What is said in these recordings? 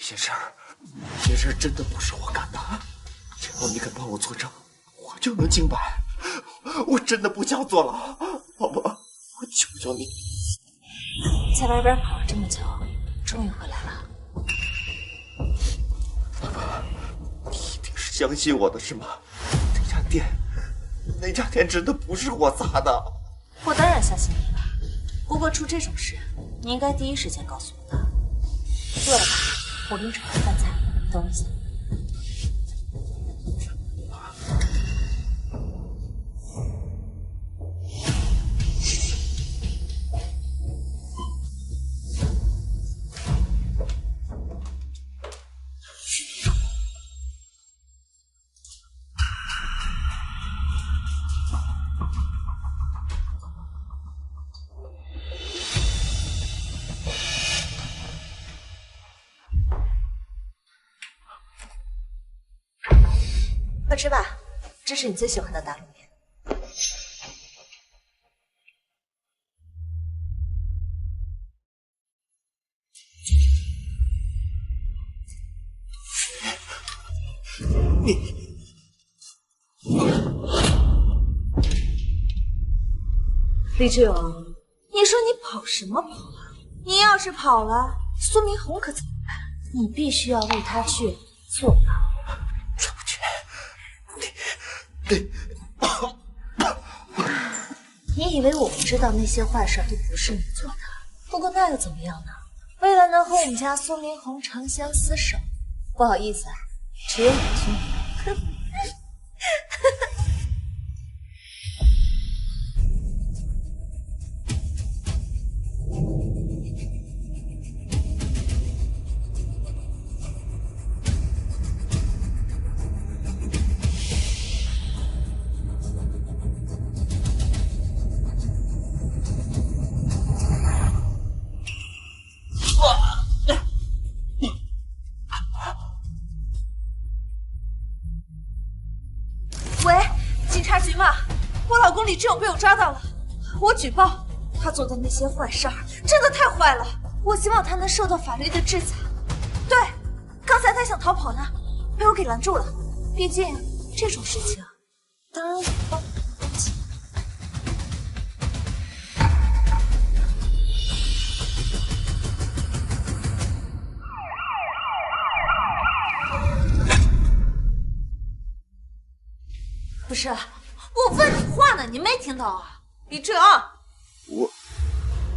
这事儿真的不是我干的，只要你肯帮我作证，我就能清白。我真的不想坐牢，好吗？我求求你。在外边跑了这么久，终于回来了。爸爸，你一定是相信我的是吗？那家店真的不是我砸的。我当然相信你了，不过出这种事，你应该第一时间告诉我的。饿了吧？我给你炒盘饭菜，等我一下。快吃吧，这是你最喜欢的打卤面。李志勇，你说你跑什么跑啊？你要是跑了，苏明红可怎么办？你必须要为他去坐牢。出去！你以为我不知道那些坏事都不是你做的？不过那又怎么样呢？为了能和我们家苏明红长相厮守，不好意思，只有你听明白。喂，警察局吗？我老公李志勇被我抓到了，我举报他做的那些坏事儿真的太坏了，我希望他能受到法律的制裁。对，刚才他想逃跑呢，被我给拦住了。毕竟这种事情，当然帮不起。不是，我问你话呢，你没听到啊？李志勇，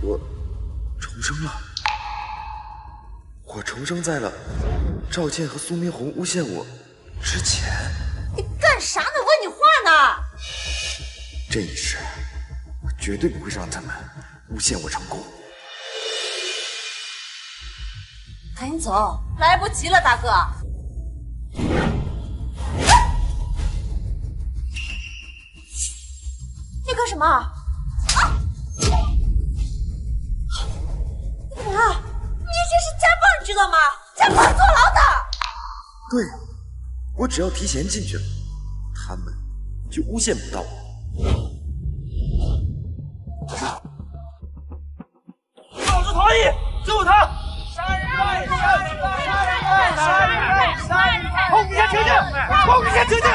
我重生了，我重生在了赵倩和苏明红诬陷我之前。你干啥呢？问你话呢？这一世，我绝对不会让他们诬陷我成功。赶紧走，来不及了，大哥。你干什么？啊！你干嘛？你这是家暴，你知道吗？家暴坐牢的。对，我只要提前进去了，他们就诬陷不到我。老子同意，救他！杀人犯！杀人犯！杀人犯！杀人犯！杀人犯！冲你先请进！冲你先请进！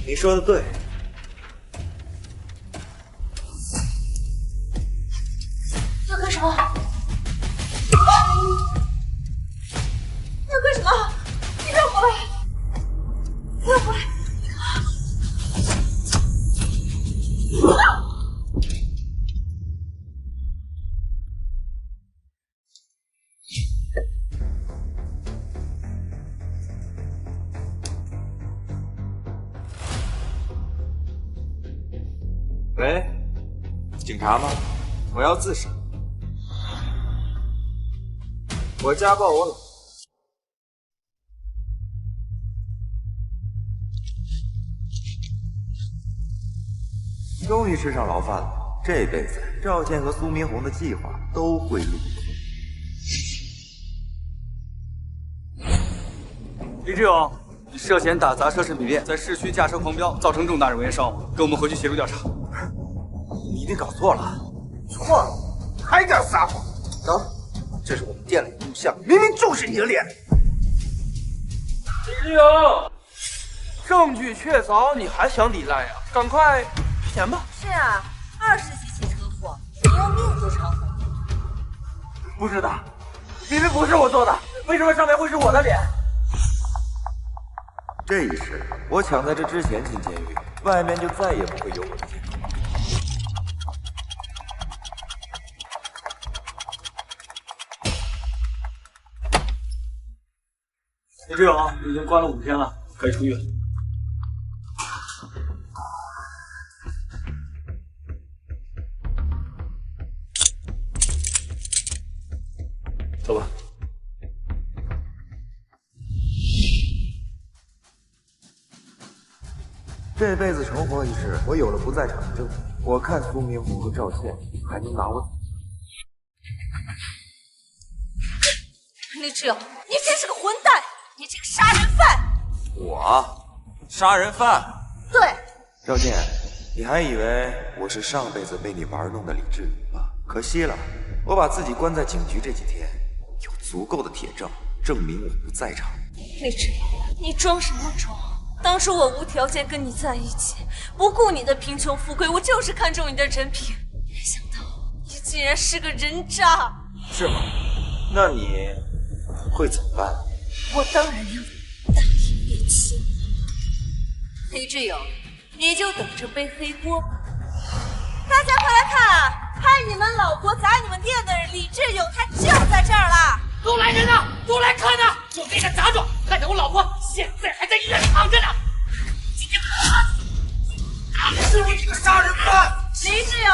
你说的对。要干什么？要干什么？你不要过来！不要过来！喂，警察吗？我要自首。我家暴我老婆。终于吃上牢饭了，这辈子赵倩和苏明红的计划都会落空。李志勇，你涉嫌打砸奢侈品店，在市区驾车狂飙，造成重大人员伤亡，跟我们回去协助调查。你一定搞错了，错了，还敢撒谎？走，这是我们店里的秘密。像，明明就是你的脸。李志勇，证据确凿，你还想抵赖呀？赶快赔钱吧。是啊，20几起车祸，你用命做偿还。不是的，明明不是我做的，为什么上面会是我的脸？这一世，我抢在这之前进监狱，外面就再也不会有我的见证。李志勇已经关了5天了，可以出狱了。走吧。这辈子重活一世，我有了不在场的证据，我看苏明红和赵倩还能拿我怎么？李志勇，你真是个混蛋！你这个杀人犯！我杀人犯？对，赵倩，你还以为我是上辈子被你玩弄的李志勇吗？可惜了，我把自己关在警局这几天，有足够的铁证证明我不在场。李志勇，你装什么装？当初我无条件跟你在一起，不顾你的贫穷富贵，我就是看中你的人品。没想到你竟然是个人渣！是吗？那你会怎么办？我当然要大义灭亲。李志勇，你就等着背黑锅吧！大家快来看啊！害你们老婆砸你们店的人李志勇，他就在这儿了！都来人呐！都来看呐！就这个杂种，害得我老婆现在还在医院躺着呢！今天是我这个杀人犯！李志勇，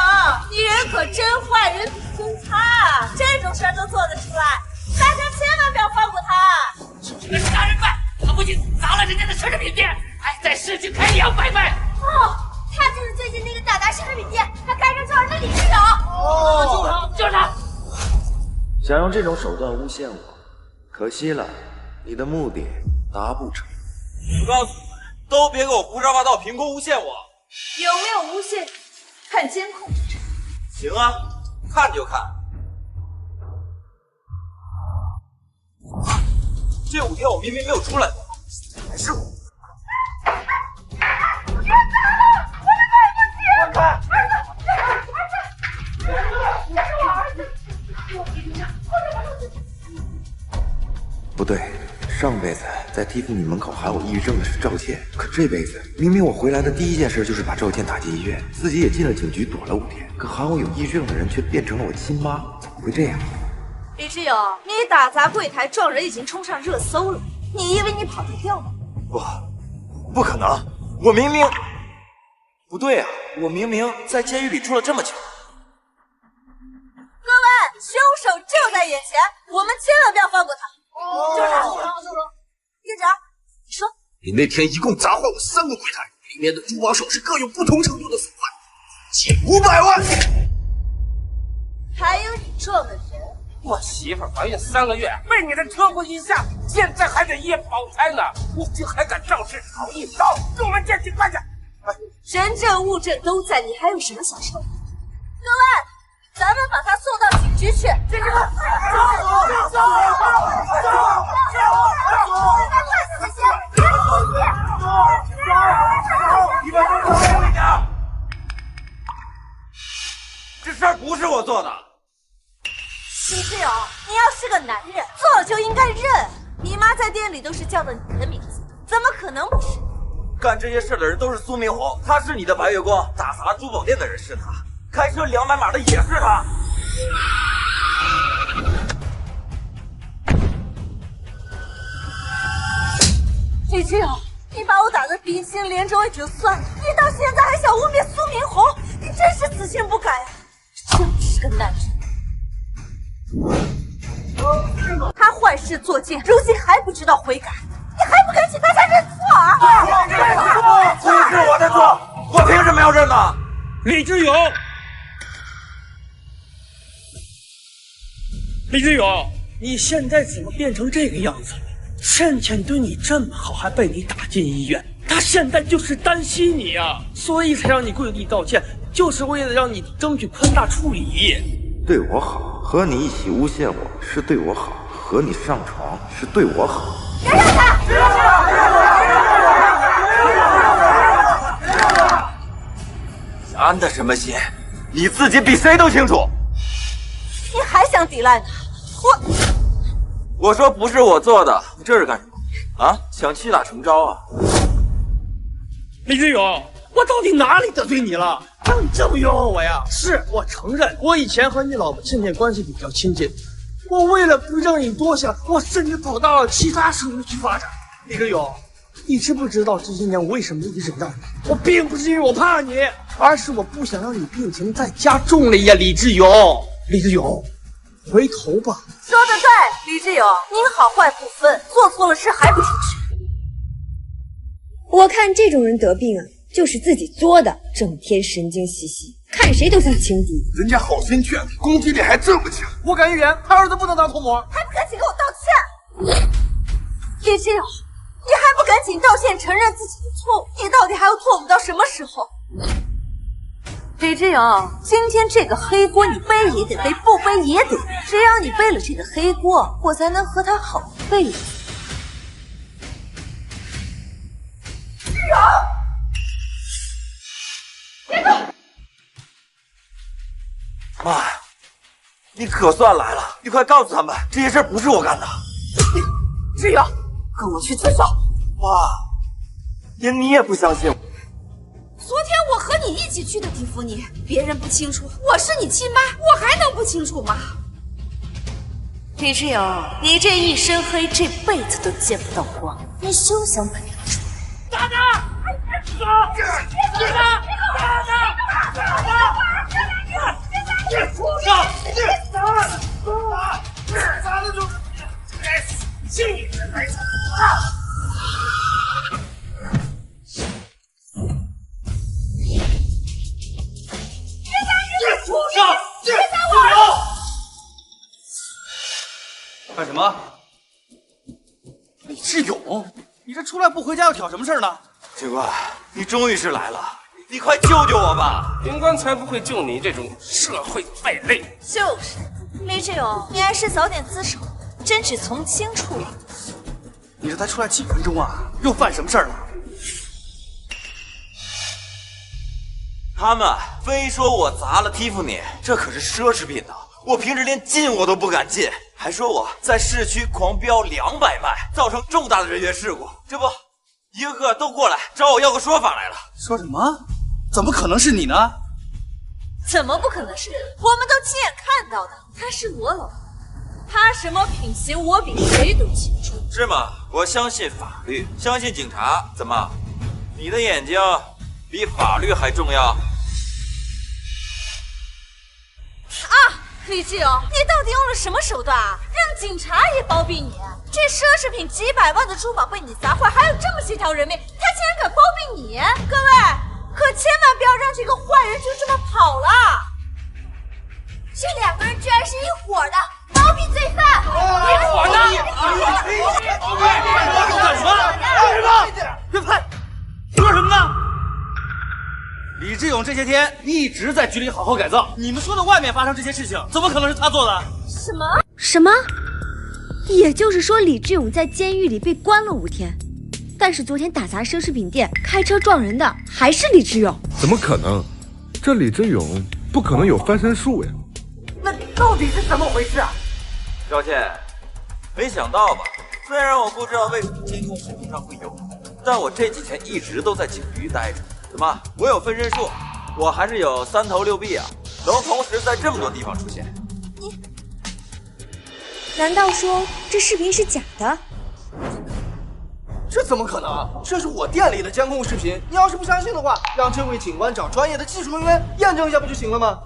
你人可真坏，人品真差啊！这种事儿都做得出来，大家千万不要放过他！这个杀人犯，他不仅砸了人家的奢侈品店，还在市区开200倍！哦，他就是最近那个大达奢侈品店，他开车撞人的李志勇！哦，就是他！想用这种手段诬陷我，可惜了，你的目的达不成。我告诉你们，都别给我胡说八道，凭空诬陷我。有没有诬陷？看监控就知道。行啊，看就看。这5天我明明没有出来过，还是我。不对，上辈子在蒂芙尼门口喊我抑郁症的是赵倩，可这辈子明明我回来的第一件事就是把赵倩打进医院，自己也进了警局躲了5天，可喊我有抑郁症的人却变成了我亲妈，怎么会这样？李志勇，你打砸柜台撞人已经冲上热搜了，你以为你跑得掉吗？不可能！我明明……不对啊，我明明在监狱里住了这么久。各位，凶手就在眼前，我们千万不要放过他。就是他，店长，你说，你那天一共砸坏我3个柜台，里面的珠宝首饰各有不同程度的损坏，近500万。还有你撞的人，我媳妇怀孕3个月，被你的车祸一下，现在还在医院保胎呢，你这还敢肇事逃逸？走，跟我们见警官去！人证物证都在，你还有什么想说的？各位，咱们把他送到警局去。这个，你们都给我一点！这事儿不是我做的。李志勇，你要是个男人，做了就应该认。你妈在店里都是叫的你的名字，怎么可能不是？干这些事的人都是苏明红，他是你的白月光，打砸珠宝店的人是他，开车200码的也是他。李志勇，你把我打得鼻青脸肿也就算了，你到现在还想污蔑苏明红，你真是死性不改啊！真不是个男人。他坏事做尽，如今还不知道悔改，你还不赶紧大家认错啊！不是我的错，我凭什么要认呢？李志勇，李志勇，你现在怎么变成这个样子了？倩倩对你这么好，还被你打进医院，她现在就是担心你啊，所以才让你跪地道歉，就是为了让你争取宽大处理。对我好，和你一起诬陷我是对我好，和你上床是对我好。别让他！安的什么心？你自己比谁都清楚。你还想抵赖呢？我说不是我做的，你这是干什么？啊，想屈打成招啊？李志勇，我到底哪里得罪你了，让你这么冤枉我呀？是我承认，我以前和你老婆倩倩关系比较亲近，我为了不让你多想，我甚至跑到了其他省域去发展。李志勇，你知不知道这些年我为什么一直忍让你？我并不是因为我怕你，而是我不想让你病情再加重了呀，李志勇。李志勇，回头吧。说得对，李志勇，您好坏不分，做错了事还不听劝。我看这种人得病啊，就是自己作的，整天神经兮兮，看谁都像情敌。人家好心劝，攻击力还这么强，我敢预言，他儿子不能当同谋。还不赶紧给我道歉！李志勇，你还不赶紧道歉，承认自己的错误？你到底还要错误到什么时候？李志勇，今天这个黑锅你背也得背，不背也得背。只要你背了这个黑锅，我才能和他好一辈子。妈呀，你可算来了！你快告诉他们，这些事不是我干的。志勇，跟我去自首。妈，连你也不相信我？昨天我和你一起去的蒂芙尼，别人不清楚，我是你亲妈，我还能不清楚吗？李志勇，你这一身黑，这辈子都见不到光，你休想摆脱出来！打他！走！打他！打他！打他！你畜生！打了就该死！信你这孩子！你畜生！别打我！干什么？李志勇，你这出来不回家要挑什么事呢？警官，你终于是来了，你快救救我吧！警官才不会救你这种社会败类。就是，李志勇，你还是早点自首，争取从轻处理。你这才出来几分钟啊，又犯什么事儿了？他们非说我砸了蒂芙尼，这可是奢侈品呢，我平时连进我都不敢进，还说我在市区狂飙200迈，造成重大的人员事故。这不，一个个都过来找我要个说法来了。说什么？怎么可能是你呢？怎么不可能是？我们都亲眼看到的，她是我老婆，她什么品行我比谁都清楚。是吗？我相信法律，相信警察。怎么，你的眼睛比法律还重要？李志勇，你到底用了什么手段啊？让警察也包庇你？这奢侈品几百万的珠宝被你砸坏，还有这么些条人命，他竟然敢包庇你！各位，可千万不要让这个坏人就这么跑了！这2个人居然是一伙的，包庇罪犯！一伙的！干什么？干什么？别拍！说什么呢？李志勇这些天一直在局里好好改造，你们说的外面发生这些事情，怎么可能是他做的？什么？也就是说，李志勇在监狱里被关了5天，但是昨天打砸奢侈品店、开车撞人的还是李志勇？怎么可能？这李志勇不可能有翻身术呀！那到底是怎么回事啊？赵倩，没想到吧？虽然我不知道为什么监控视频上会有，但我这几天一直都在警局待着。怎么？我有分身术，我还是有3头6臂啊，能同时在这么多地方出现。难道说这视频是假的？这怎么可能？这是我店里的监控视频，你要是不相信的话，让这位警官找专业的技术人员验证一下不就行了吗？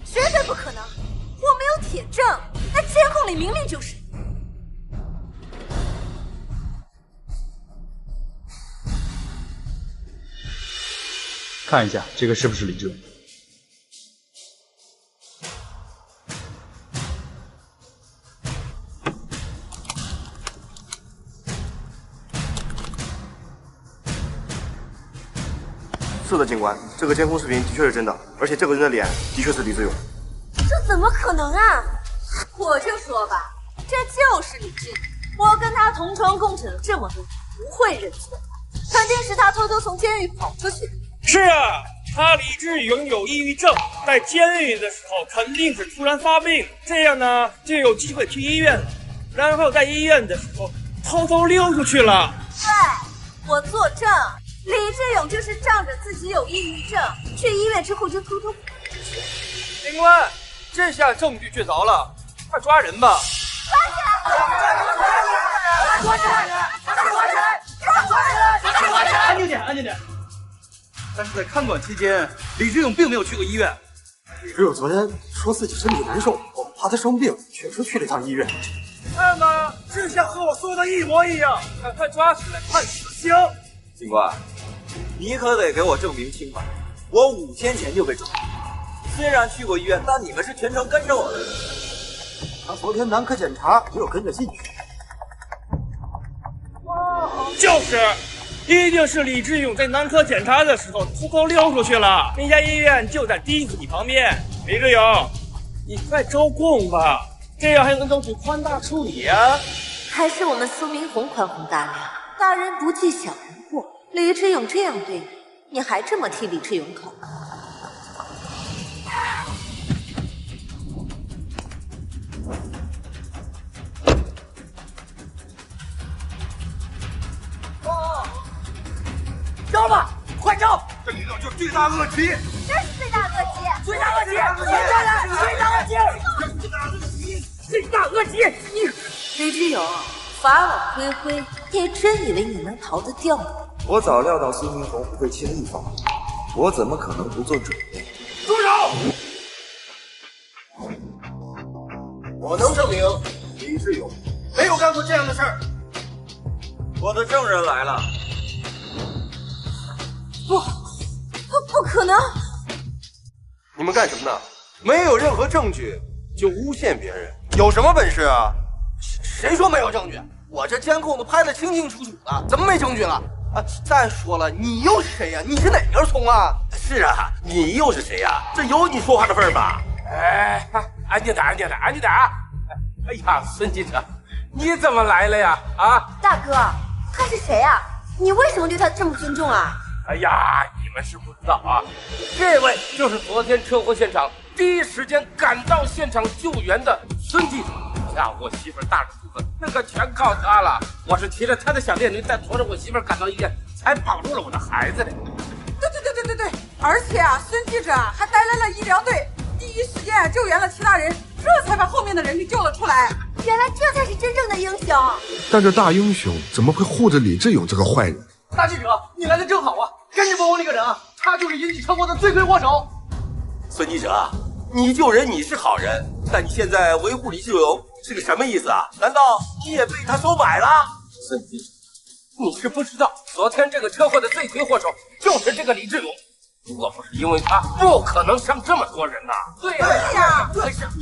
绝对不可能，我没有铁证，那监控里明明就是。看一下这个是不是李志勇？是的，警官，这个监控视频的确是真的，而且这个人的脸的确是李志勇。这怎么可能啊？我就说吧，这就是李治，我跟他同床共枕了这么多年，不会认错，肯定是他偷偷从监狱跑出去。是啊，他李志勇有抑郁症，在监狱的时候肯定是突然发病，这样呢就有机会去医院了，然后在医院的时候偷偷溜出去了。对，我作证，李志勇就是仗着自己有抑郁症，去医院之后就偷偷跑出去。警官，这下证据确凿了，快抓人吧！安静点，安静点。但是在看管期间，李志勇并没有去过医院。李志勇昨天说自己身体难受，我们怕他生病，确实去了一趟医院。看吧，这下和我说的一模一样，赶快抓起来判死刑！警官，你可得给我证明清白。我5天前就被抓，虽然去过医院，但你们是全程跟着我的。他昨天男科检查没有跟着进去。就是，一定是李志勇在男科检查的时候偷偷溜出去了。那家医院就在迪斯尼旁边。李志勇，你快招供吧，这样还能争取宽大处理啊！还是我们苏明红宽宏大量，大人不计小人过。李志勇这样对你，你还这么替李志勇考虑？招吧，快招！这李总就是罪大恶极，这是罪大恶极，罪大恶极，罪大恶极，罪大恶极！李志勇，法网恢恢，你真以为你能逃得掉吗？我早料到苏明红不会轻易放过我，怎么可能不做准备？住手！我能证明李志勇没有干过这样的事儿。我的证人来了。不可能！你们干什么呢？没有任何证据就诬陷别人，有什么本事啊？谁说没有证据？我这监控都拍得清清楚楚的，怎么没证据了？啊！再说了，你又是谁呀？你是哪根葱啊？是啊，你又是谁呀？这有你说话的份儿吗？哎，安静点，安静点，安静点啊！哎呀，孙记者，你怎么来了呀？啊，大哥，他是谁啊？你为什么对他这么尊重啊？哎呀，你们是不知道啊，这位就是昨天车祸现场第一时间赶到现场救援的孙记者。呀，我媳妇大出子，那可全靠他了。我是骑着他的小电驴，再驮着我媳妇赶到医院，才保住了我的孩子的。对，而且啊，孙记者还带来了医疗队，第一时间救援了其他人，这才把后面的人给救了出来。原来这才是真正的英雄。但这大英雄怎么会护着李志勇这个坏人？大记者，你来的正好啊，赶紧帮我那个人啊，他就是引起车祸的罪魁祸首。孙记者，你救人你是好人，但你现在维护李志勇是个什么意思啊？难道你也被他收买了？孙记者，你是不知道，昨天这个车祸的罪魁祸首就是这个李志勇。如果不是因为他，不可能伤这么多人呐。对呀，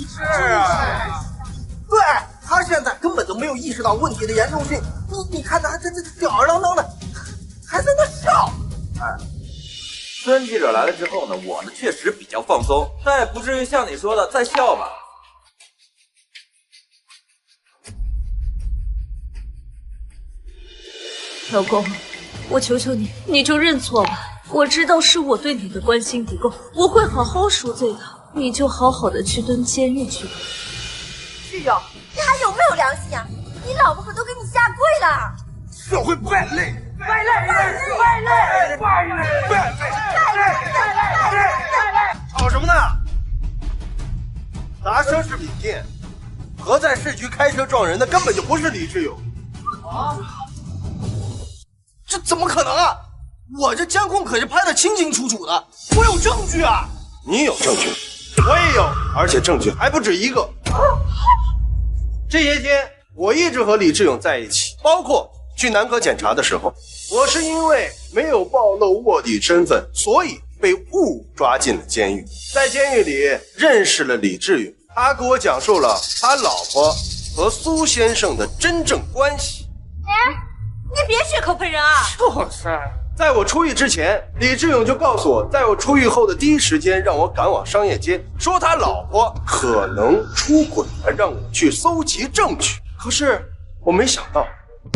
是啊，对他现在根本就没有意识到问题的严重性。你看他这吊儿郎当的，还在那笑。哎，孙记者来了之后呢，我呢确实比较放松，但也不至于像你说的在笑吧。老公，我求求你，你就认错吧。我知道是我对你的关心不够，我会好好赎罪的。你就好好的去蹲监狱去吧。志勇，你还有没有良心啊？你老婆可都给你下跪了。社会败类，吵什么呢？砸奢侈品店和在市区开车撞人的根本就不是李志勇。啊？这怎么可能啊？我这监控可是拍得清清楚楚的，我有证据啊！你有证据，我也有，而且证据还不止一个。这些天我一直和李志勇在一起，包括去男科检查的时候，我是因为没有暴露卧底身份，所以被误抓进了监狱。在监狱里认识了李志勇，他给我讲述了他老婆和苏先生的真正关系。哎，你别血口喷人啊！就是，在我出狱之前，李志勇就告诉我，在我出狱后的第一时间让我赶往商业街，说他老婆可能出轨了，让我去搜集证据。可是我没想到，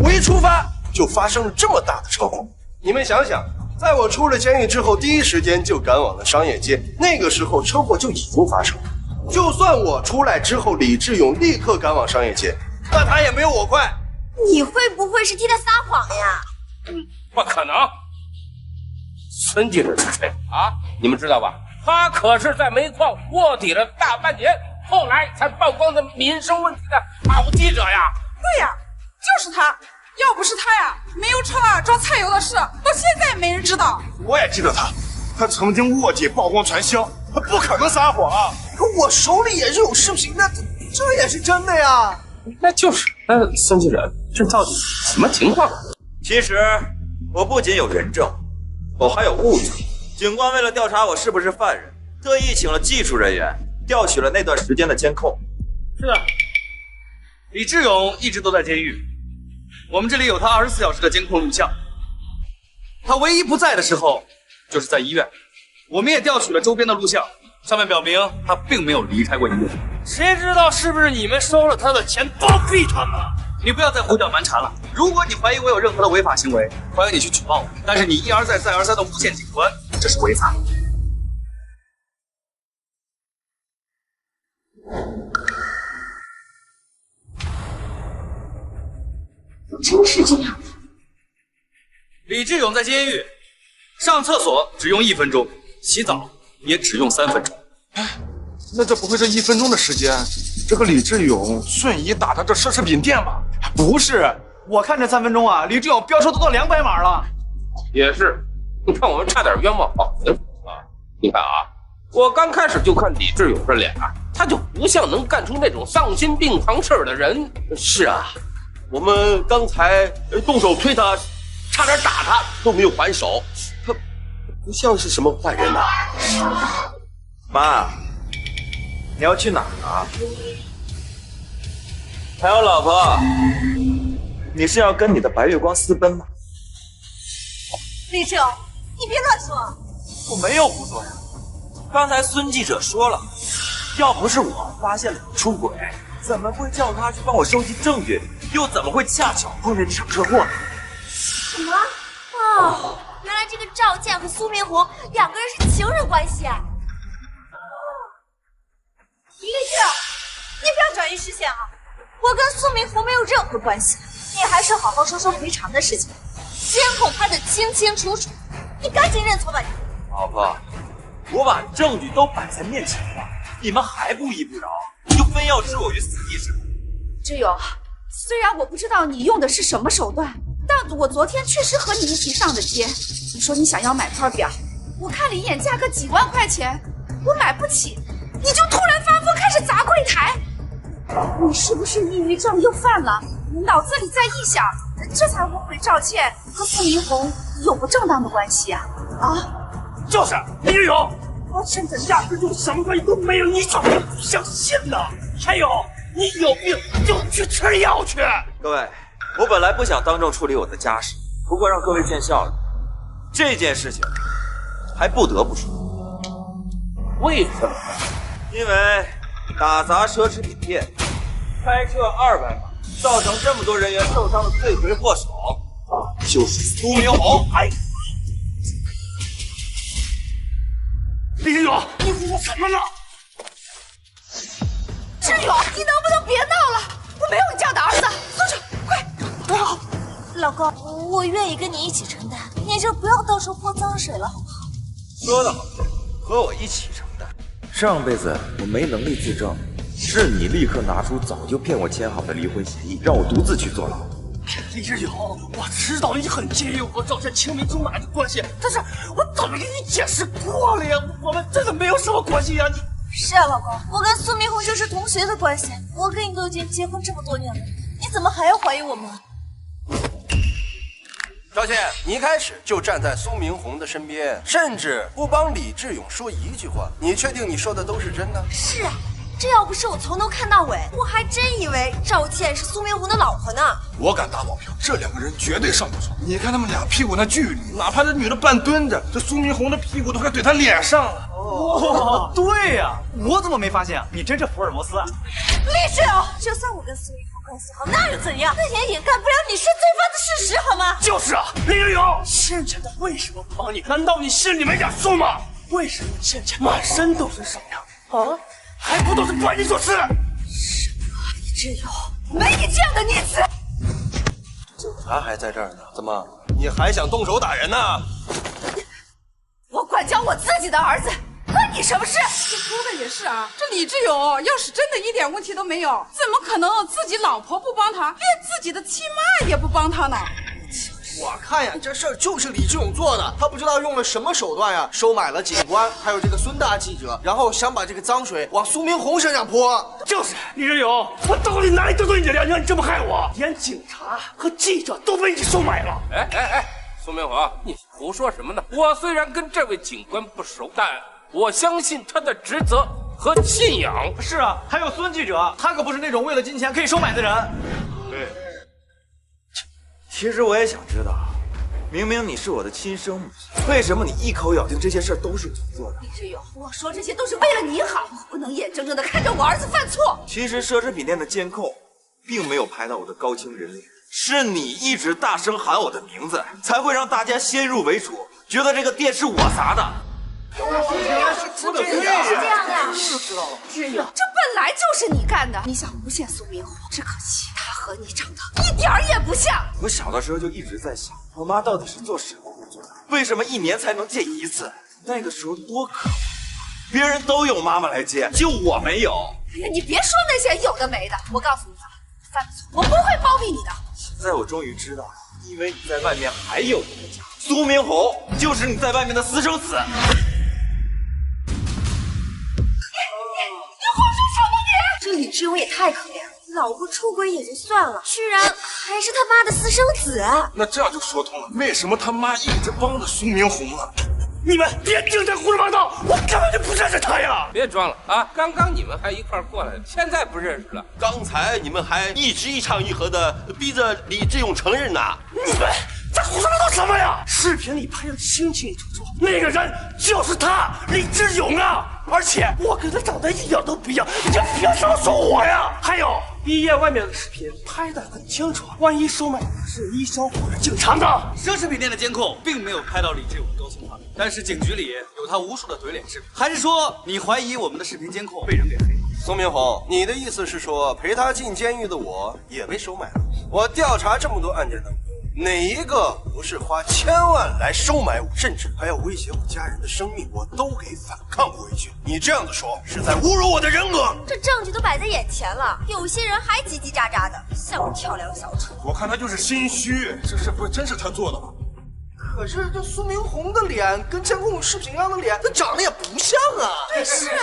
我一出发就发生了这么大的车祸。你们想想，在我出了监狱之后，第一时间就赶往了商业街，那个时候车祸就已经发生了。就算我出来之后，李志勇立刻赶往商业街，那他也没有我快。你会不会是替他撒谎呀？不可能。孙记者是谁啊？你们知道吧？他可是在煤矿卧底了大半年，后来才曝光的民生问题的好记者呀！对呀，就是他。要不是他呀，煤油车啊装菜油的事，到现在也没人知道。我也记得他曾经卧底曝光传销，他不可能撒谎啊！可我手里也是有视频的，这也是真的呀。那就是。孙记者，这到底什么情况？其实我不仅有人证，我还有物证。警官为了调查我是不是犯人，特意请了技术人员调取了那段时间的监控。是的，李志勇一直都在监狱。我们这里有他24小时的监控录像，他唯一不在的时候就是在医院。我们也调取了周边的录像，上面表明他并没有离开过医院。谁知道是不是你们收了他的钱包庇他呢？你不要再胡搅蛮缠了。如果你怀疑我有任何的违法行为，欢迎你去举报我。但是你一而再再而三的诬陷警官，这是违法的。真是这样的。李志勇在监狱上厕所只用1分钟，洗澡也只用3分钟。那这不会是1分钟的时间，这个李志勇瞬移打他这奢侈品店吧？不是，我看这3分钟啊，李志勇飙车都到200码了。也是，你看我们差点冤枉好人啊！你看啊，我刚开始就看李志勇这脸啊，他就不像能干出那种丧心病狂事儿的人。是啊，我们刚才动手推他，差点打他都没有还手，他不像是什么坏人呐。妈，你要去哪儿啊？还有老婆，你是要跟你的白月光私奔吗？李志勇，你别乱说。我没有胡说呀。刚才孙记者说了，要不是我发现了你出轨，怎么会叫他去帮我收集证据？又怎么会恰巧碰见这场车祸呢？什么？哦，原来这个赵健和苏明红2个人是情人关系啊！李志勇，你不要转移视线啊！我跟苏明红没有任何关系，你还是好好说说赔偿的事情。监控拍得清清楚楚，你赶紧认错吧你！老婆，我把证据都摆在面前了，你们还不依不饶，就非要置我于死地是吗？志勇，虽然我不知道你用的是什么手段，但我昨天确实和你一起上的街。你说你想要买块表，我看了一眼价格几万块钱，我买不起，你就突然发疯开始砸柜台。你是不是抑郁症又犯了？你脑子里在臆想，这才误会赵倩和苏明红有不正当的关系啊！啊，就是李志勇，我现在压根就什么关系都没有，你怎么不相信呢？还有，你有病就去吃药去。各位，我本来不想当众处理我的家事，不过让各位见笑了。这件事情还不得不说。为什么？因为打砸奢侈品店，开车200码，造成这么多人员受伤的罪魁祸首就是苏明红。哎，李志勇，你胡什么呢？志勇，你能不能别闹了？我没有你这样的儿子。松手，快！老公，我愿意跟你一起承担，你就不要到时候泼脏水了，好不好？说得好，和我一起承担。上辈子我没能力自证，是你立刻拿出早就骗我签好的离婚协议，让我独自去坐牢。李志勇，我知道你很介意我和赵倩青梅竹马的关系，但是我早就跟你解释过了呀，我们真的没有什么关系呀！你是啊，老公，我跟苏明红就是同学的关系，我跟你都已经结婚这么多年了，你怎么还要怀疑我们？赵倩，你一开始就站在苏明红的身边，甚至不帮李志勇说一句话，你确定你说的都是真的？是啊，这要不是我从头看到尾，我还真以为赵倩是苏明红的老婆呢。我敢打保票，这两个人绝对上不床。你看他们俩屁股那距离，哪怕这女的半蹲着，这苏明红的屁股都快怼他脸上了。哦，对呀，我怎么没发现啊？你真是福尔摩斯啊！李志勇，就算我跟苏明红关系好，那又怎样？那也掩盖不了你是罪犯的事实，好吗？就是啊，李志勇，倩倩她为什么不帮你？难道你心里没点数吗？为什么倩倩满身都是伤呀？啊，还不都是怪你所致？什么？李志勇，没你这样的逆子！警察还在这儿呢，怎么你还想动手打人呢？我管教我自己的儿子，关你什么事？这说的也是啊，这李志勇要是真的一点问题都没有，怎么可能自己老婆不帮他，连自己的亲妈也不帮他呢？我看呀，这事儿就是李志勇做的，他不知道用了什么手段呀，收买了警官，还有这个孙大记者，然后想把这个脏水往苏明红身上泼。就是李志勇，我到底哪里得罪你了，让你这么害我？连警察和记者都被你收买了。哎，苏明红，你胡说什么呢？我虽然跟这位警官不熟，但我相信他的职责和信仰。是啊，还有孙记者，他可不是那种为了金钱可以收买的人。对。其实我也想知道，明明你是我的亲生母亲，为什么你一口咬定这些事儿都是我做的？李志勇，我说这些都是为了你好，我不能眼睁睁的看着我儿子犯错。其实奢侈品店的监控并没有拍到我的高清人脸，是你一直大声喊我的名字，才会让大家先入为主，觉得这个店是我砸的。是这样的，知道了。志勇，这本来就是你干的，你想诬陷苏明红，只可惜他和你长得一点儿也不像。我小的时候就一直在想，我妈到底是做什么工作的？为什么一年才能见一次？那个时候多可怕，别人都有妈妈来接，就我没有。哎呀，你别说那些有的没的，我告诉你吧，犯了错我不会包庇你的。现在我终于知道了，因为你在外面还有一个家，苏明红就是你在外面的私生子。这李志勇也太可怜了，老婆出轨也就算了，居然还是他妈的私生子。那这样就说通了，为什么他妈一直帮着苏明红了？你们别净在胡说八道，我根本就不认识他呀！别装了啊！刚刚你们还一块过来的，现在不认识了。刚才你们还一直一唱一和的逼着李志勇承认呢。你们在胡说八道什么呀？视频里拍的清清楚楚，那个人就是他，李志勇啊！而且我跟他长得一点都不一样，你就别少说我呀！还有毕业外面的视频拍得很清楚，万一收买的是医生或者警察呢？奢侈品店的监控并没有拍到李志勇的高清画面，但是警局里有他无数的怼脸视频。还是说你怀疑我们的视频监控被人给黑了？苏明红，你的意思是说陪他进监狱的我也被收买了？我调查这么多案件当中，哪一个不是花千万来收买我，甚至还要威胁我家人的生命，我都给反抗回去？你这样子说是在侮辱我的人格。这证据都摆在眼前了，有些人还叽叽喳喳的，像个跳梁小丑。我看他就是心虚，这事不会真是他做的吧？可是这苏明红的脸跟监控视频上的脸，他长得也不像啊。对，是啊。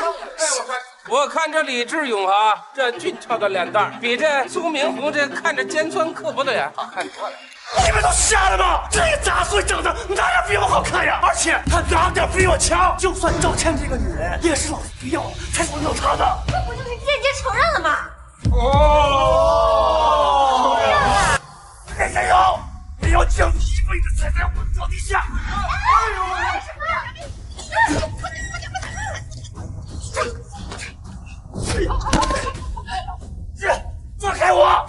我看这李志勇啊，这俊俏的脸蛋比这苏明红这看着尖酸刻薄的脸好看多了。你们都瞎了吗？这个杂碎整的哪点比我好看呀？而且他哪点比我强？就算赵倩这个女人，也是老子不要才收留她的。这不就是间接承认了吗？哦，承认了。李志勇，你要将你一辈子踩在我脚底下。放开我！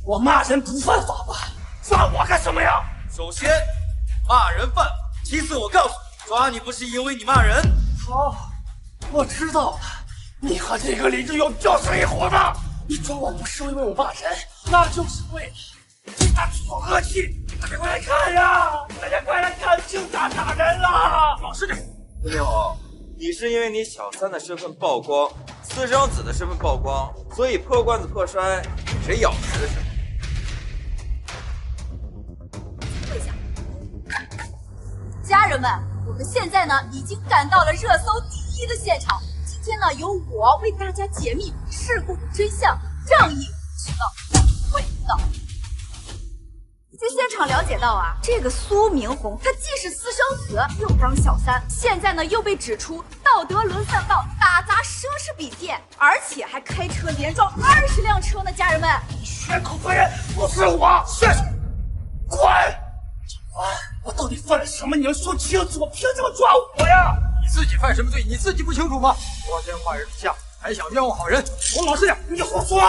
我骂人不犯法吧？抓我干什么呀？首先，骂人犯法；其次，我告诉你，抓你不是因为你骂人。好，我知道了，你和这个李志勇就是一伙的。你抓我不是因为我骂人，那就是为了替他出恶气。大家快来看呀！大家快来看，警察打人了！老实点。苏明红，你是因为你小三的身份曝光，私生子的身份曝光，所以破罐子破摔，谁咬谁的事。家人们，我们现在呢已经赶到了热搜第1的现场。今天呢，由我为大家解密事故的真相，正义直到会到。据现场了解到啊，这个苏明红她既是私生子，又当小三，现在呢又被指出道德沦丧到打砸奢侈品店，而且还开车连撞20辆车呢！家人们，血口喷人，不是我，是滚！警官，我到底犯了什么？你要说清楚，凭什么抓我呀？你自己犯什么罪？你自己不清楚吗？光天化日之下，还想冤枉好人？我老实点，你胡说！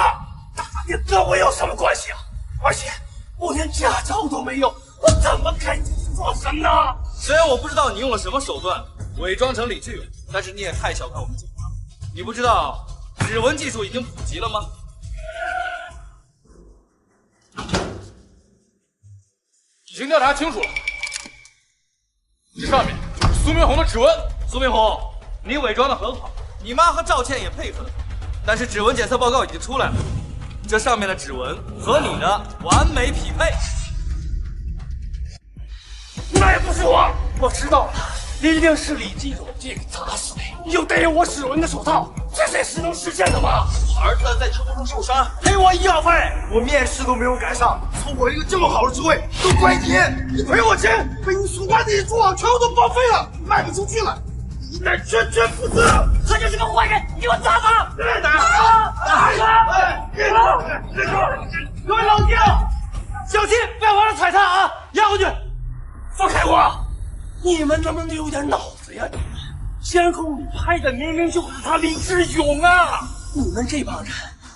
大饭店跟我有什么关系啊？而且我连驾照都没有，我怎么开进去做什么呢？虽然我不知道你用了什么手段伪装成李志勇，但是你也太小看我们警察了。你不知道指纹技术已经普及了吗？已经调查清楚了，这上面就是苏明红的指纹。苏明红，你伪装的很好，你妈和赵倩也配合了，但是指纹检测报告已经出来了。这上面的指纹和你的完美匹配。那也不是我，我知道了，一定是李继勇这个杂碎，又戴有我指纹的手套，这才是能实现的吗？我儿子在车祸中受伤，赔我医药费，我面试都没有赶上，凑我一个这么好的职位，都怪你！你赔我钱，被你所管的一桌全部都报废了，卖不出去了，你得全权负责！他就是个坏人，你给我打他！各位老弟，小心不要往上踩踏啊！压过去，放开我！你们能不能有点脑子呀？你们监控里拍的明明就是他李志勇啊！你们这帮人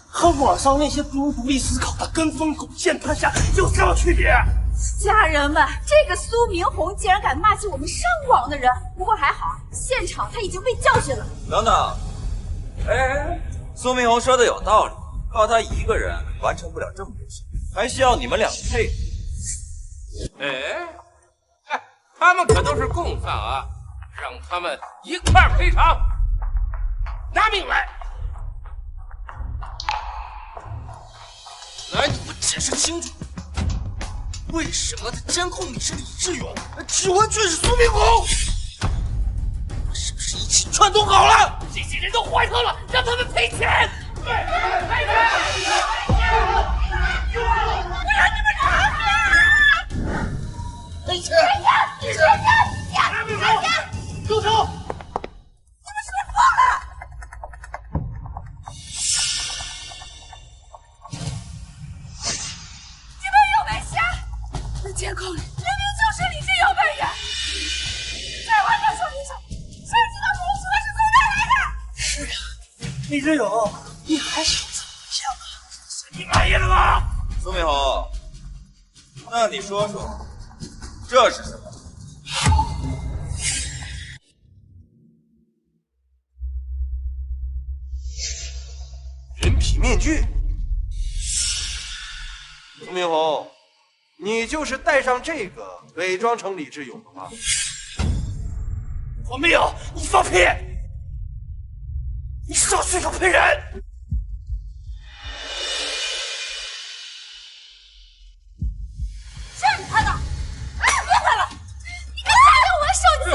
和网上那些不用独立思考的跟风狗键盘侠有什么区别？家人们，这个苏明红竟然敢骂起我们上网的人，不过还好，现场他已经被教训了。等等，哎，苏明红说的有道理，靠他一个人完成不了这么多事，还需要你们两个配合。哎，他们可都是共犯啊，让他们一块儿赔偿，拿命来！来，你们解释清楚，为什么他监控里是李志勇，指纹却是苏明红？是不是一起串通好了？这些人都坏透了，让他们赔钱！赔钱！让你们拿去！赔钱！赔钱！住手！你们是不是疯了？你们有没瞎？那监控里明明就是李志勇本人，在外面说一声，谁知道红蛇是从哪来的？是啊，李志勇，你还是有自己想啊！你满意了吗？苏明红，那你说说，这是什么？人皮面具。苏明红，你就是戴上这个伪装成李志勇的吗？我没有，你放屁！你少血口喷人！是他的！哎，别管了！你敢打用我手机？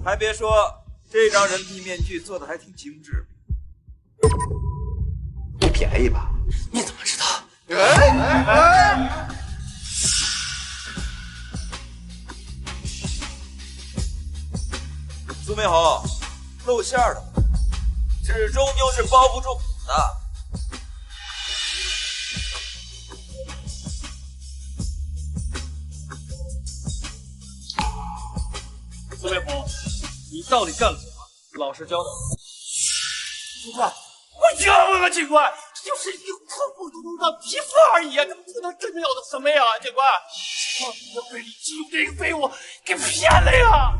还别说，这张人皮面具做的还挺精致。不便宜吧？你怎么知道？苏明红，露馅了，纸终究是包不住火的。苏明红，你到底干了什么？老实交代。警官，我就问问警官，这就是一个普普通通的皮肤而已，怎么可能真的有的什么呀？警官，我被李志勇这个废物给骗了呀！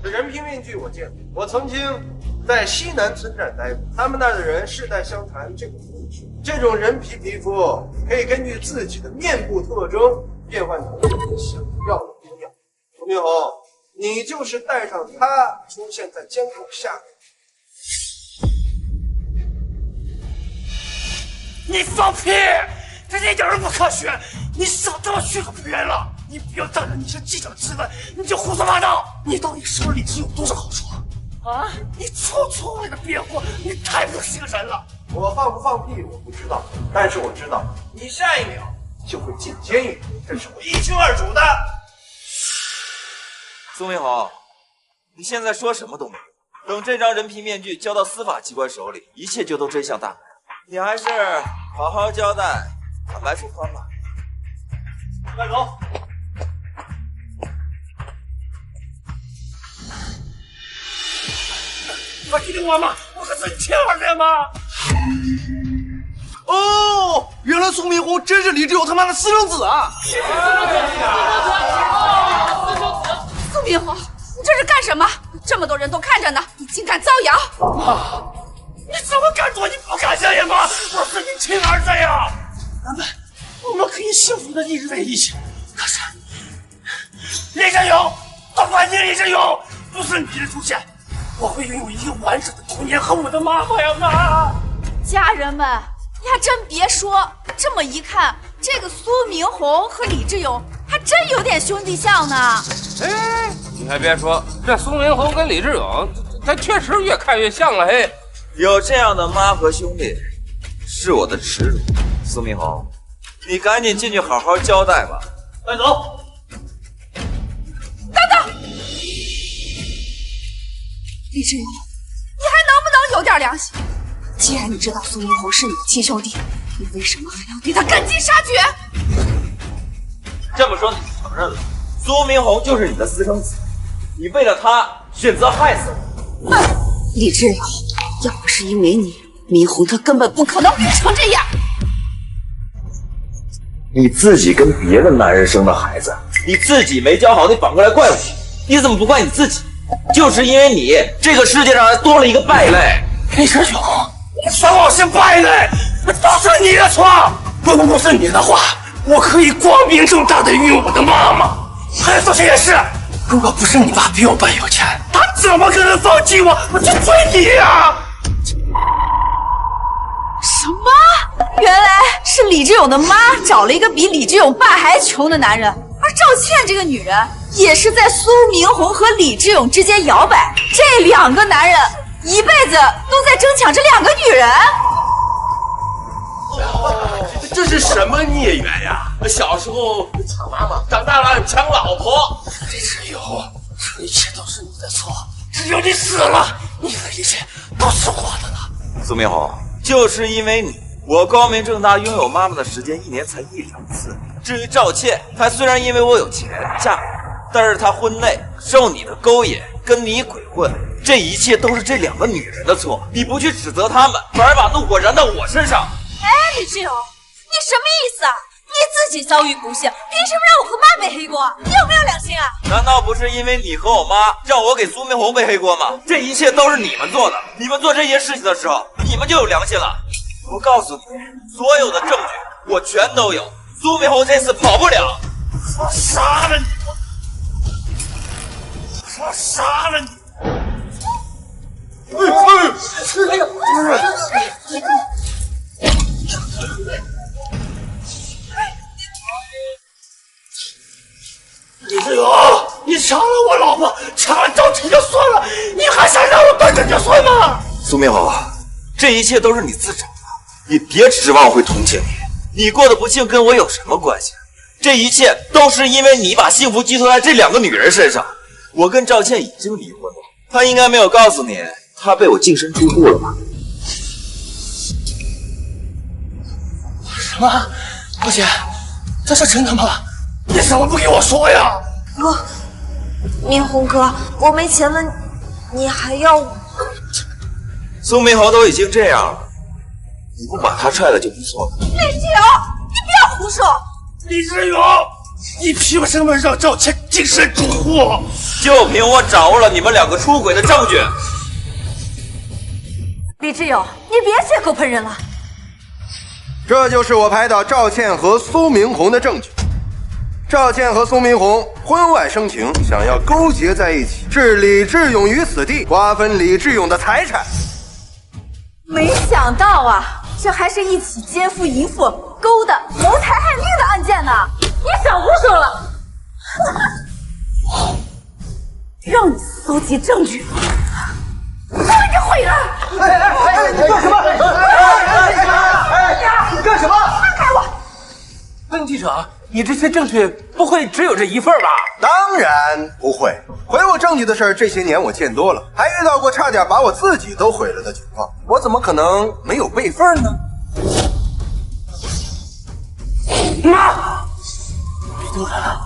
这人皮面具我见过，我曾经在西南村站待过，他们那儿的人世代相传这个故事。这种人皮皮肤可以根据自己的面部特征变换成自己想要的模样。苏明红，你就是带上它出现在监控下面。你放屁！这一点都不科学！你少他妈血口喷人了！你不要仗着你是记者身份，你就胡说八道！你到底手里只有多少好处啊？你处处为了辩护，你太不是个人了！我放不放屁我不知道，但是我知道你下一秒就会进监狱，这是我一清二楚的。苏明宏，你现在说什么都没用，等这张人皮面具交到司法机关手里，一切就都真相大白。你还是好好交代，坦白从宽吧。带走。快听听我吗？我可是你亲儿子吗？哦，原来苏明宏真是李志勇他妈的私生子啊！苏明宏，你这是干什么？这么多人都看着呢，你竟敢造谣！妈，你怎么敢做？你不敢相信吗？我是你亲儿子呀！我们可以幸福的一直在一起。可是，李志勇，都怪你，李志勇，不是你的出现，我会拥有一个完整的童年和我的妈妈呀，妈！家人们，你还真别说，这么一看，这个苏明宏和李志勇还真有点兄弟相呢。哎，你还别说，这苏明宏跟李志勇，他确实越看越像了。嘿，有这样的妈和兄弟，是我的耻辱。苏明宏，你赶紧进去好好交代吧。带走。等等，李志勇，你还能不能有点良心？既然你知道苏明宏是你的亲兄弟，你为什么还要对他赶尽杀绝？这么说你承认了，苏明宏就是你的私生子，你为了他选择害死我。李志勇，要不是因为你，明宏他根本不可能变成这样。你自己跟别的男人生的孩子，你自己没教好，你反过来怪我，你怎么不怪你自己？就是因为你，这个世界上还多了一个败类。李志勇，你说我是败类，都是你的错。如果不是你的话，我可以光明正大的拥有我的妈妈，还有做这件事。如果不是你爸比我爸有钱，他怎么可能放弃我去追你呀？什么？原来是李志勇的妈找了一个比李志勇爸还穷的男人，而赵倩这个女人也是在苏明宏和李志勇之间摇摆。这两个男人一辈子都在争抢这两个女人。这是什么孽缘呀？小时候抢妈妈，长大了抢老婆。李志勇，这一切都是你的错，只有你死了，你的一切都是我的了。苏明宏，就是因为你，我光明正大拥有妈妈的时间1年才1、2次。至于赵倩，她虽然因为我有钱嫁给我，但是她婚内受你的勾引，跟你鬼混，这一切都是这两个女人的错。你不去指责她们，反而把怒火燃到我身上。哎，李志勇，你什么意思啊？你自己遭遇不幸，凭什么让我和妈背黑锅？你有没有良心啊？难道不是因为你和我妈让我给苏明宏背黑锅吗？这一切都是你们做的。你们做这些事情的时候，你们就有良心了。我告诉你，所有的证据我全都有。苏明宏这次跑不了。我杀了你！我杀了你！哎呦！李志勇，你抢了我老婆，抢了赵倩就算了，你还想让我断根就算吗？苏明宏，这一切都是你自找的，你别指望我会同情你。你过得不幸跟我有什么关系？这一切都是因为你把幸福寄托在这两个女人身上。我跟赵倩已经离婚了，她应该没有告诉你，她被我净身出户了吧？什么？郭姐，这是真的吗？你怎么不给我说呀？明宏哥，我没钱了，你还要？苏明宏都已经这样了，你不把他踹了就不错了。李志勇，你不要胡说！李志勇，你凭什么让赵倩净身出户？就凭我掌握了你们两个出轨的证据。李志勇，你别血口喷人了。这就是我拍到赵倩和苏明宏的证据。赵倩和苏明宏婚外生情，想要勾结在一起，置李志勇于死地，瓜分李志勇的财产。没想到啊，这还是一起奸夫淫妇、勾的谋财害命的案件呢！你少胡说了，让你搜集证据，我把你毁了！你做什么？干什么？放开我！曾记者，你这些证据不会只有这一份吧？当然不会，毁我证据的事儿这些年我见多了，还遇到过差点把我自己都毁了的情况，我怎么可能没有备份呢？妈，别丢人了！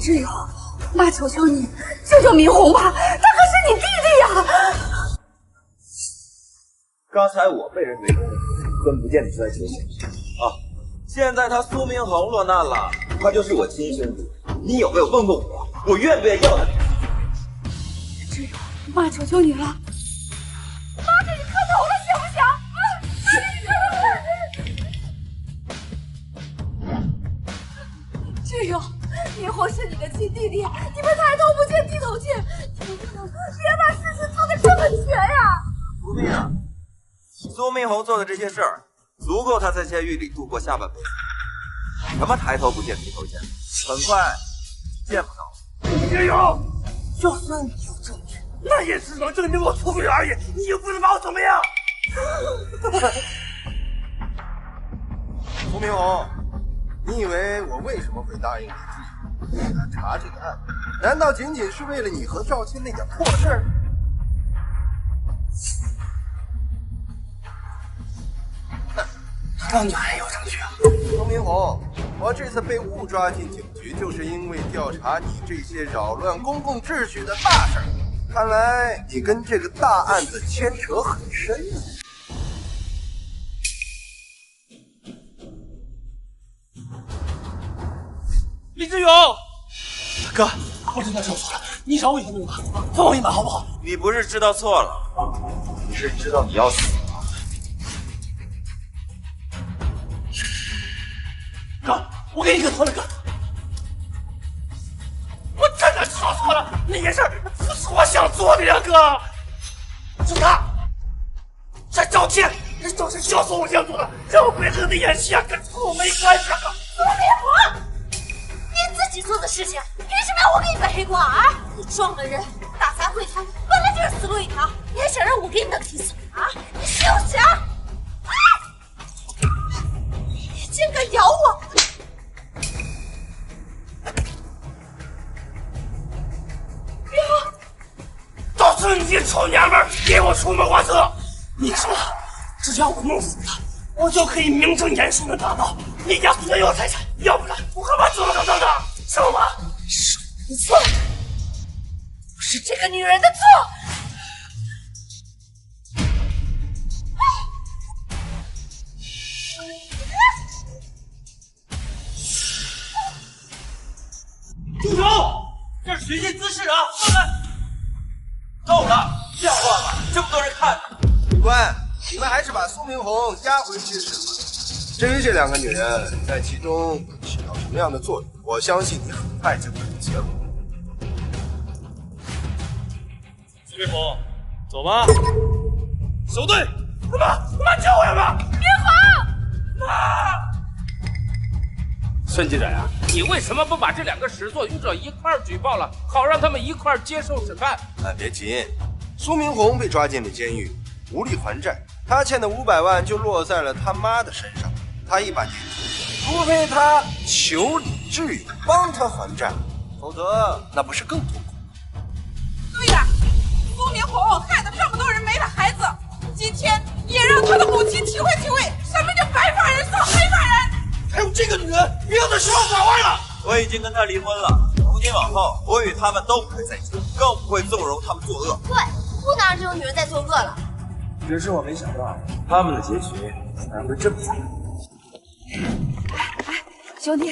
志勇，妈求求你，救救明红吧，他可是你弟弟呀！刚才我被人围攻，根不见你出来求情啊！现在他苏明红落难了，他就是我亲孙子，你有没有问过我，我愿不愿意要他？志勇，妈求求你了，妈给你磕头了，行不行？妈给你磕头了。志勇，明红是你的亲弟弟，你们抬头不见低头见，求求别把事情做得这么绝呀！苏明啊！苏明红做的这些事儿，足够他在监狱里度过下半辈子。什么抬头不见低头见，很快见不到。志勇，就算你有证据，那也只能证明我聪明而已，你又不能把我怎么样。苏明红，你以为我为什么会答应李志勇他查这个案？难道仅仅是为了你和赵倩那点破事儿？那你还有证据啊？苏明红，我这次被误抓进警局，就是因为调查你这些扰乱公共秩序的大事儿。看来你跟这个大案子牵扯很深啊。李志勇，哥，我真的受错了，你饶我一命吧，放我一马好不好？你不是知道错了，你是知道你要死。哥，我给你磕头了，哥！我真的知道错了，那件事不是我想做的呀，哥！是他，是赵倩，就是我想做的，让我配合的演戏啊，跟我没关系啊，哥！苏明红，你自己做的事情，凭什么要我给你背黑锅啊？你撞了人，大杂烩摊本来就是死路一条，你还想让我给你当替死鬼啊？你休想！啊！你竟敢咬我！都是你臭娘们儿给我出谋划策！你说，只要我弄死他，我就可以名正言顺的拿到你家所有财产，要不然我干嘛这么高等的？知道吗？是我的错，不是这个女人的错。住手！这是寻衅滋事啊！放开！够了，像话吗？这么多人看着。警官，你们还是把苏明红押回去审吧。至于这两个女人在其中起到什么样的作用，我相信你很快就会有结果。苏明红，走吧。守队，妈救我呀妈！明红，妈！孙记者呀，你为什么不把这两个始作俑者一块儿举报了，好让他们一块儿接受审判？别急，苏明红被抓进了监狱，无力还债，他欠的500万就落在了他妈的身上。他一把年纪，除非他求李志勇帮他还债，否则那不是更痛苦？对呀，苏明红害得这么多人没了孩子，今天也让他的母亲体会体会什么叫白发人送黑发人。还有这个女人，别让她说拐弯了。我已经跟她离婚了，从今往后，我与他们都不会在一起，更不会纵容他们作恶。对，不能让这种女人再作恶了。只是我没想到，他们的结局竟然会这么惨。兄弟，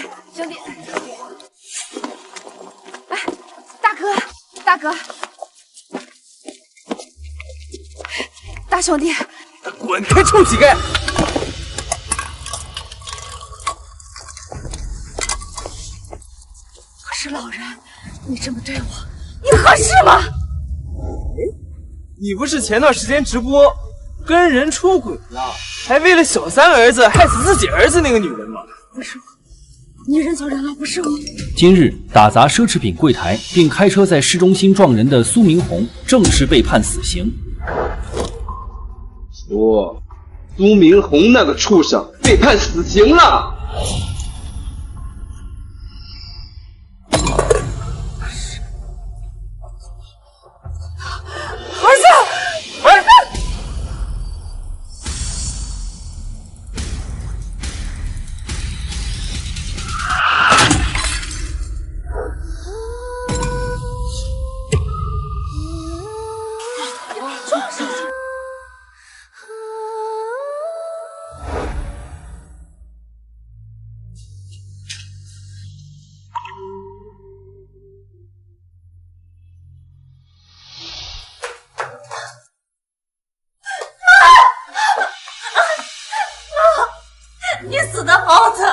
哎，大哥，大兄弟，滚开，臭乞丐！可是老人，你这么对我，你合适吗？你不是前段时间直播跟人出轨了，还为了小三儿子害死自己儿子那个女人吗？不是你认错人了，不是我。今日打砸奢侈品柜台并开车在市中心撞人的苏明红正式被判死刑。说，苏明红那个畜生被判死刑了。儿子，儿子！撞上去！你死的好惨！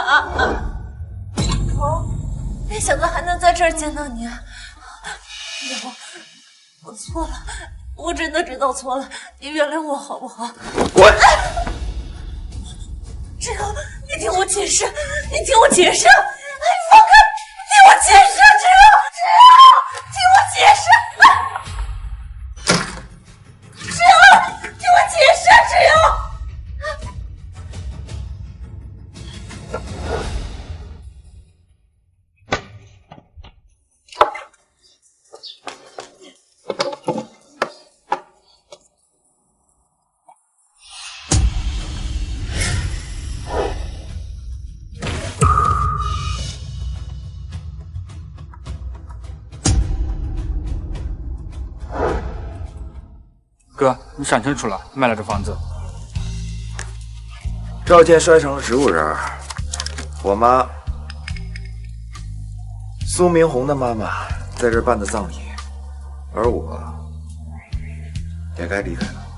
没想到还能在这儿见到你。我错了，我真的知道错了，你原谅我好不好？滚！志勇，你听我解释，你听我解释！哎，放开！听我解释，志勇，听我解释！志勇，听我解释，志勇！哥，你想清楚了，卖了这房子。赵倩摔成了植物人，我妈苏明红的妈妈在这儿办的葬礼，而我也该离开了。